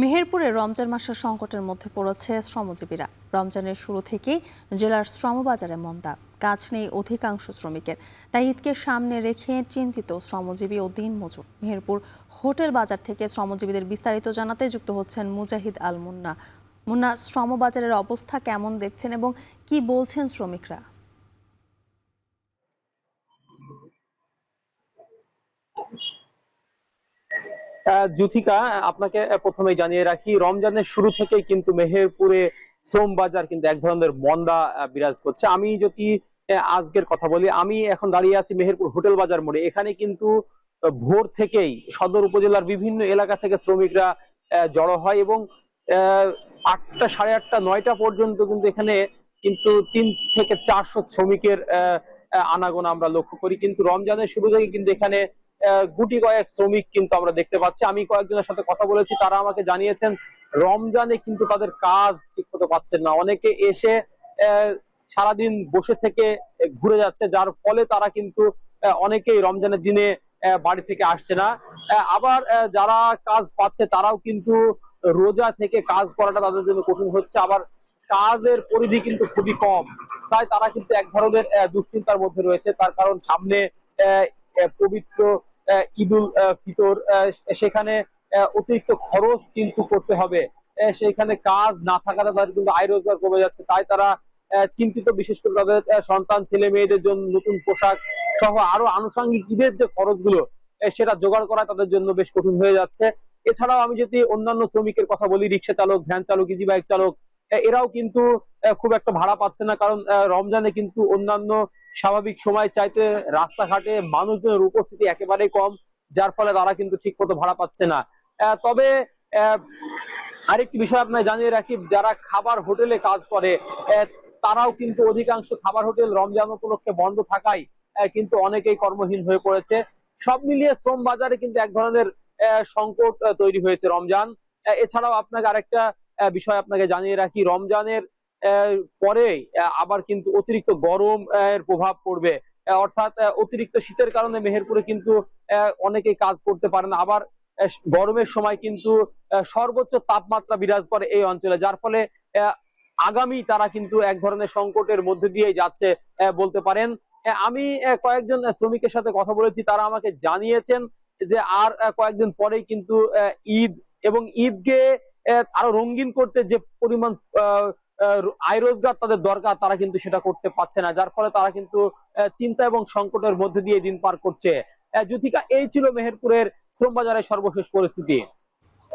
মেহেরপুরে রমজান মাসের সংকটের মধ্যে পড়েছে শ্রমজীবীরা। রমজানের শুরু থেকেই জেলার শ্রমবাজারে মন্দা, কাজ নেই অধিকাংশ শ্রমিকের। তাই ঈদকে সামনে রেখে চিন্তিত শ্রমজীবী ও দিনমজুর। মেহেরপুর হোটেল বাজার থেকে শ্রমজীবীদের বিস্তারিত জানাতে যুক্ত হচ্ছেন মুজাহিদ আল মুন্না। মুন্না, শ্রমবাজারের অবস্থা কেমন দেখছেন এবং কি বলছেন শ্রমিকরা? জুথিকা, আপনাকে প্রথমেই জানিয়ে রাখি, রমজানের শুরু থেকেই কিন্তু মেহেরপুরে শ্রম বাজার কিন্তু এক ধরনের মন্দা বিরাজ করছে। আমি যদি আজকের কথা বলি, আমি এখন দাঁড়িয়ে আছি মেহেরপুর হোটেল বাজার মোড়ে। এখানে কিন্তু ভোর থেকেই সদর উপজেলার বিভিন্ন এলাকা থেকে শ্রমিকরা জড়ো হয় এবং 8টা, সাড়ে 8টা, 9টা পর্যন্ত কিন্তু এখানে কিন্তু 300 থেকে 400 শ্রমিকের আনাগোনা আমরা লক্ষ্য করি। কিন্তু রমজানের শুরু থেকে কিন্তু এখানে গুটি কয়েক শ্রমিক কিন্তু আমরা দেখতে পাচ্ছি। আমি কয়েকজনের সাথে কথা বলেছি, তারা আমাকে জানিয়েছেন রমজানে কিন্তু তাদের কাজ ঠিক মতো পাচ্ছেন না। অনেকে এসে সারাদিন বসে থেকে ঘুরে যাচ্ছে, যার ফলে তারা কিন্তু অনেকেই রমজানের দিনে বাড়ি থেকে আসছে না। আবার যারা কাজ পাচ্ছে তারাও কিন্তু রোজা থেকে কাজ করাটা তাদের জন্য কঠিন হচ্ছে। আবার কাজের পরিধি কিন্তু খুবই কম, তাই তারা কিন্তু এক ধরনের দুশ্চিন্তার মধ্যে রয়েছে। তার কারণ সামনে পবিত্র ঈদুল ফিতর, সেখানে অতিরিক্ত খরচ কিন্তু করতে হবে। সেখানে কাজ না থাকাতে তাদের কিন্তু আয় রোজগার কমে যাচ্ছে, তাই তারা চিন্তিত। বিশেষ করে তাদের সন্তান, ছেলে মেয়েদের জন্য নতুন পোশাক সহ আরো আনুষঙ্গিক ঈদের যে খরচগুলো সেটা জোগাড় করা তাদের জন্য বেশ কঠিন হয়ে যাচ্ছে। এছাড়াও আমি যদি অন্যান্য শ্রমিকের কথা বলি, রিক্সা চালক, ভ্যান চালক, ইজি বাইক চালক, এরাও কিন্তু খুব একটা ভাড়া পাচ্ছে না। কারণ রমজানে কিন্তু অন্যান্য স্বাভাবিক সময় চাইতে রাস্তাঘাটে মানুষজনের উপস্থিতি একেবারেই কম, যার ফলে তারা কিন্তু ঠিক মতো ভাড়া পাচ্ছে না। তবে আরেকটি বিষয় আপনাকে জানিয়ে রাখি, যারা খাবার হোটেলে কাজ করে তারাও কিন্তু অধিকাংশ খাবার হোটেল রমজান উপলক্ষে বন্ধ থাকায় কিন্তু অনেকেই কর্মহীন হয়ে পড়েছে। সব মিলিয়ে শ্রম বাজারে কিন্তু এক ধরনের সংকট তৈরি হয়েছে রমজান। এছাড়াও আপনাকে আরেকটা বিষয় আপনাকে জানিয়ে রাখি, রমজানের পরে আবার কিন্তু অতিরিক্ত গরম এর প্রভাব পড়বে। অর্থাৎ অতিরিক্ত শীতের কারণে মেহেরপুরে কিন্তু অনেকেই কাজ করতে পারে না। আবার গরমের সময় কিন্তু সর্বোচ্চ তাপমাত্রা বিরাজ করে এই অঞ্চলে, যার ফলে আগামী তারা কিন্তু এক ধরনের সংকটের মধ্যে দিয়ে যাচ্ছে বলতে পারেন। আমি কয়েকজন শ্রমিকের সাথে কথা বলেছি, তারা আমাকে জানিয়েছেন যে আর কয়েকদিন পরেই কিন্তু ঈদ, এবং ঈদকে আরো রঙিন করতে যে পরিমাণ আয় রোজগার তাদের দরকার তারা কিন্তু সেটা করতে পারছে না, যার ফলে তারা কিন্তু চিন্তা এবং সংকটের মধ্যে দিয়ে দিন পার করছে। যুথিকা, এই ছিল মেহেরপুরের শ্রম বাজারের সর্বশেষ পরিস্থিতি।